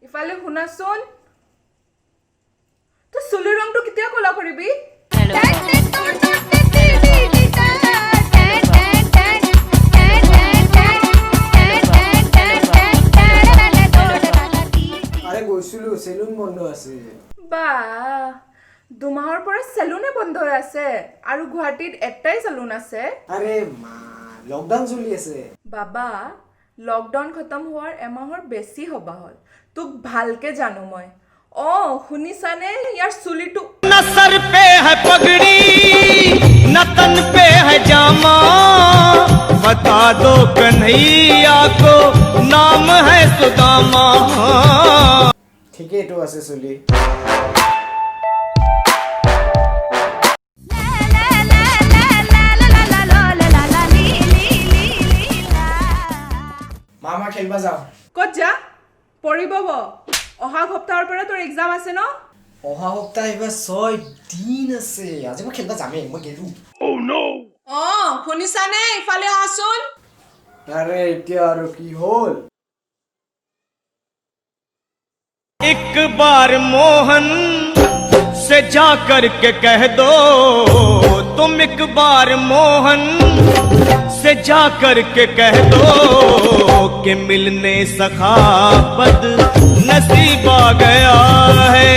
ইফালে শুনাচোন তই চুলিৰ ৰংটো কেতিয়া কলা কৰিবি আৰে গৈছিলো সেলুন বন্ধ আছে বা দুমাহৰ পৰা সেলুনে বন্ধ হৈ আছে আৰু গুৱাহাটীত একটাই সেলুন আছে আৰে মা লকডাউন চলি আছে বাবা লকডাউন খতম হোৱাৰ এমাহৰ বেছি হবা হল তোক ভালকে জানো মই শুনিছানে ইয়াৰ চুলিটো न सर पे है पगड़ी न तन पे है जामा बता दो कन्हैया को नाम है सुदामा ঠিকই তো আছে চলি মামা খেলবা যাও ক'ত যা পঢ়িব অহা সপ্তাহৰ পৰা তোৰ এক্সাম আছে ন অহা সপ্তাহ এবাৰ 6 দিন আছে আজি মই খেলবা যামেই মই গেলো শুনিছানে ইফালে আহচোন আরে এতিয়া আৰু কি হল एक बार मोहन से जा कर के कह दो तुम एक बार मोहन से जा कर के कह दो कि मिलने सखाबत नसीब आ गया है